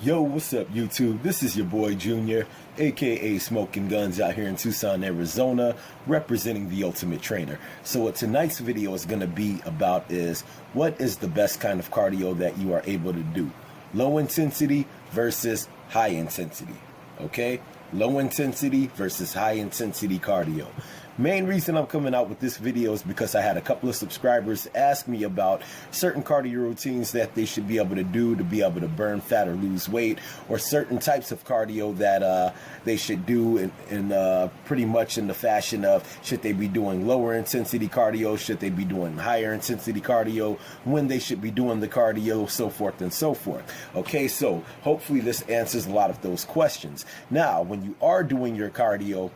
Yo, what's up, YouTube? This is your boy Junior, aka Smoking Guns, out here in Tucson, Arizona, representing the Ultimate Trainer. So what tonight's video is going to be about is, what is the best kind of cardio that you are able to do? Low intensity versus high intensity, okay? Low intensity versus high intensity cardio. Main reason I'm coming out with this video is because I had a couple of subscribers ask me about certain cardio routines that they should be able to do to be able to burn fat or lose weight, or certain types of cardio that they should do in pretty much in the fashion of, should they be doing lower intensity cardio, should they be doing higher intensity cardio, when they should be doing the cardio, so forth and so forth. Okay, so hopefully this answers a lot of those questions. Now, when you are doing your cardio,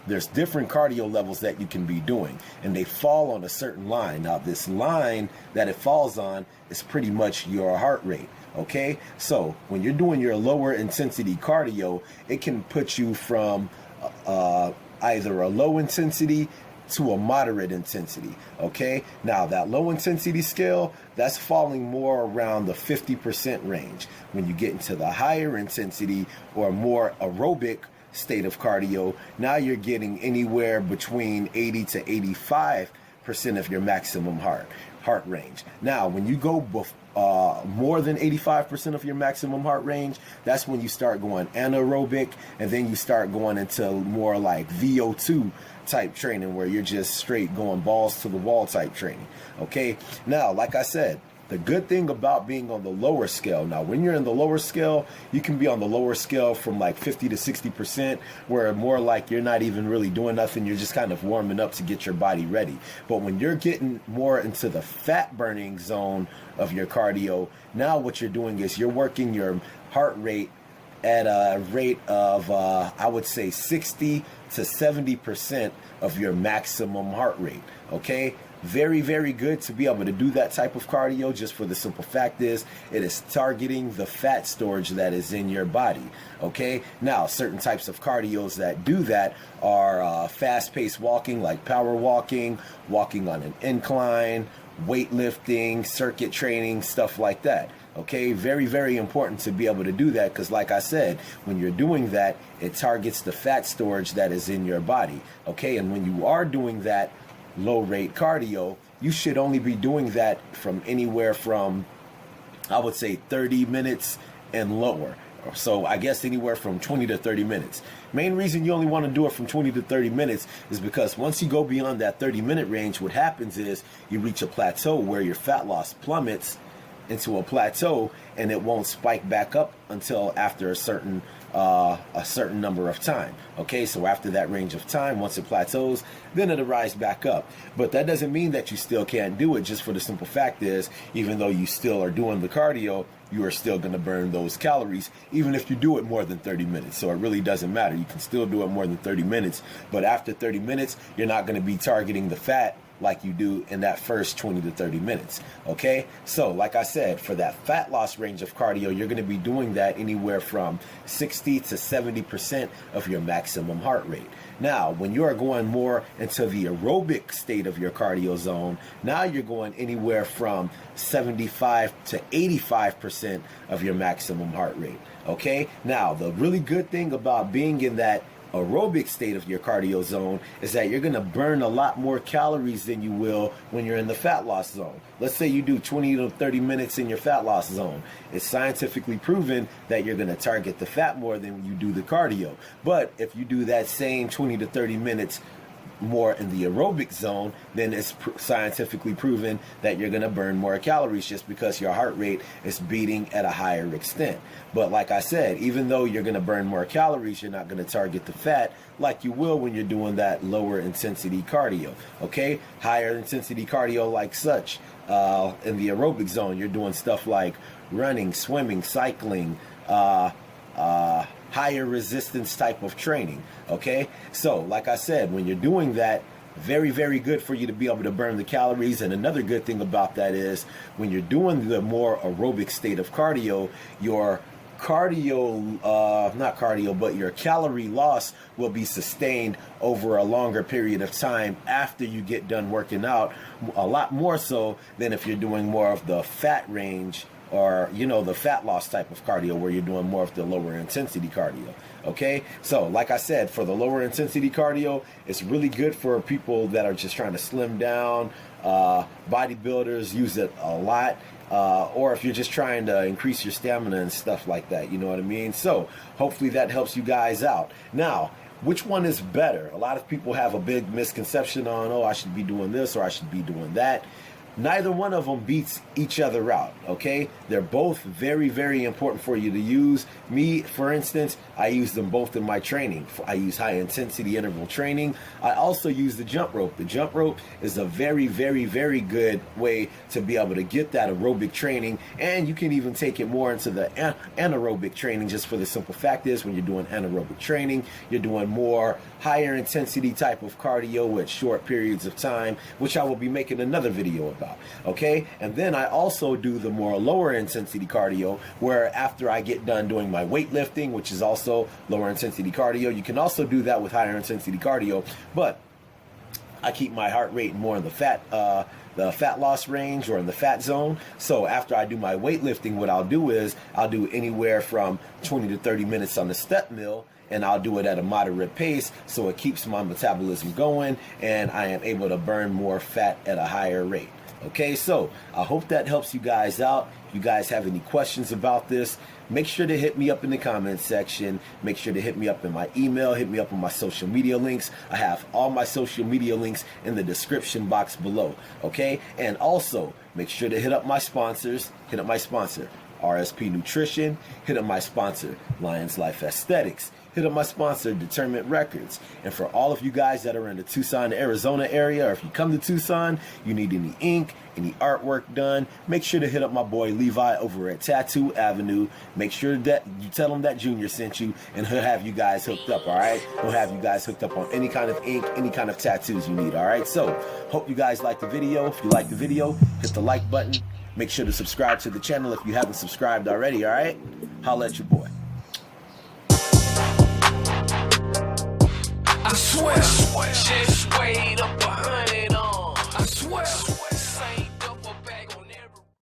there's different cardio levels that you can be doing, and they fall on a certain line. Now, this line that it falls on is pretty much your heart rate. Okay, so when you're doing your lower intensity cardio, it can put you from either a low intensity to a moderate intensity. Okay, now that low intensity scale, that's falling more around the 50% range. When you get into the higher intensity or more aerobic state of cardio, now you're getting anywhere between 80 to 85% of your maximum heart range. Now, when you go more than 85% of your maximum heart range, that's when you start going anaerobic, and then you start going into more like VO2 type training, where you're just straight going balls to the wall type training. Okay, now, like I said, the good thing about being on the lower scale, now when you're in the lower scale, you can be on the lower scale from like 50 to 60%, where more like you're not even really doing nothing, you're just kind of warming up to get your body ready. But when you're getting more into the fat burning zone of your cardio, now what you're doing is you're working your heart rate at a rate of, I would say 60 to 70% of your maximum heart rate. Okay, very, very good to be able to do that type of cardio, just for the simple fact is it is targeting the fat storage that is in your body. Okay, now certain types of cardios that do that are fast-paced walking, like power walking, walking on an incline, weightlifting, circuit training, stuff like that. Okay, very, very important to be able to do that, because like I said, when you're doing that, it targets the fat storage that is in your body. Okay, and when you are doing that low rate cardio, you should only be doing that from anywhere from, I would say, 30 minutes and lower. So I guess anywhere from 20 to 30 minutes. Main reason you only want to do it from 20 to 30 minutes is because once you go beyond that 30-minute range, what happens is you reach a plateau where your fat loss plummets into a plateau, and it won't spike back up until after a certain number of time. Okay, so after that range of time, once it plateaus, then it'll rise back up. But that doesn't mean that you still can't do it, just for the simple fact is, even though you still are doing the cardio, you are still going to burn those calories, even if you do it more than 30 minutes. So it really doesn't matter. You can still do it more than 30 minutes, but after 30 minutes, you're not going to be targeting the fat like you do in that first 20 to 30 minutes. Okay, so like I said, for that fat loss range of cardio, you're going to be doing that anywhere from 60 to 70% of your maximum heart rate. Now, when you are going more into the aerobic state of your cardio zone, now you're going anywhere from 75 to 85% of your maximum heart rate. Okay, now the really good thing about being in that aerobic state of your cardio zone is that you're going to burn a lot more calories than you will when you're in the fat loss zone. Let's say you do 20 to 30 minutes in your fat loss zone. It's scientifically proven that you're going to target the fat more than you do the cardio. But if you do that same 20 to 30 minutes more in the aerobic zone, then it's scientifically proven that you're going to burn more calories, just because your heart rate is beating at a higher extent. But like I said, even though you're going to burn more calories, you're not going to target the fat like you will when you're doing that lower intensity cardio. Okay, higher intensity cardio like such, in the aerobic zone, you're doing stuff like running, swimming, cycling, higher resistance type of training. Okay, so like I said, when you're doing that, very, very good for you to be able to burn the calories. And another good thing about that is, when you're doing the more aerobic state of cardio, your your calorie loss will be sustained over a longer period of time after you get done working out, a lot more so than if you're doing more of the fat range or, you know, the fat loss type of cardio where you're doing more of the lower intensity cardio. Okay, so like I said, for the lower intensity cardio, it's really good for people that are just trying to slim down. Bodybuilders use it a lot. Or if you're just trying to increase your stamina and stuff like that, you know what I mean? So hopefully that helps you guys out. Now, which one is better? A lot of people have a big misconception on, oh, I should be doing this or I should be doing that. Neither one of them beats each other out, okay? They're both very, very important for you to use. Me, for instance, I use them both in my training. I use high-intensity interval training. I also use the jump rope. The jump rope is a very, very, very good way to be able to get that aerobic training, and you can even take it more into the anaerobic training, just for the simple fact is when you're doing anaerobic training, you're doing more higher intensity type of cardio with short periods of time, which I will be making another video about. Okay, and then I also do the more lower intensity cardio, where after I get done doing my weightlifting, which is also lower intensity cardio. You can also do that with higher intensity cardio, but I keep my heart rate more in the fat loss range or in the fat zone. So after I do my weightlifting, what I'll do is I'll do anywhere from 20 to 30 minutes on the step mill, and I'll do it at a moderate pace, so it keeps my metabolism going and I am able to burn more fat at a higher rate. Okay, so I hope that helps you guys out. If you guys have any questions about this, make sure to hit me up in the comments section. Make sure to hit me up in my email, hit me up on my social media links. I have all my social media links in the description box below, okay? And also, make sure to hit up my sponsors. Hit up my sponsor, RSP Nutrition. Hit up my sponsor, Lions Life Aesthetics. Hit up my sponsor, Determined Records. And for all of you guys that are in the Tucson, Arizona area, or if you come to Tucson, you need any ink, any artwork done, make sure to hit up my boy Levi over at Tattoo Avenue. Make sure that you tell him that Junior sent you, and he'll have you guys hooked up, all right? He'll have you guys hooked up on any kind of ink, any kind of tattoos you need, all right? So, hope you guys like the video. If you like the video, hit the like button. Make sure to subscribe to the channel if you haven't subscribed already, all right? Holla at your boy. I swear, just wait up 100.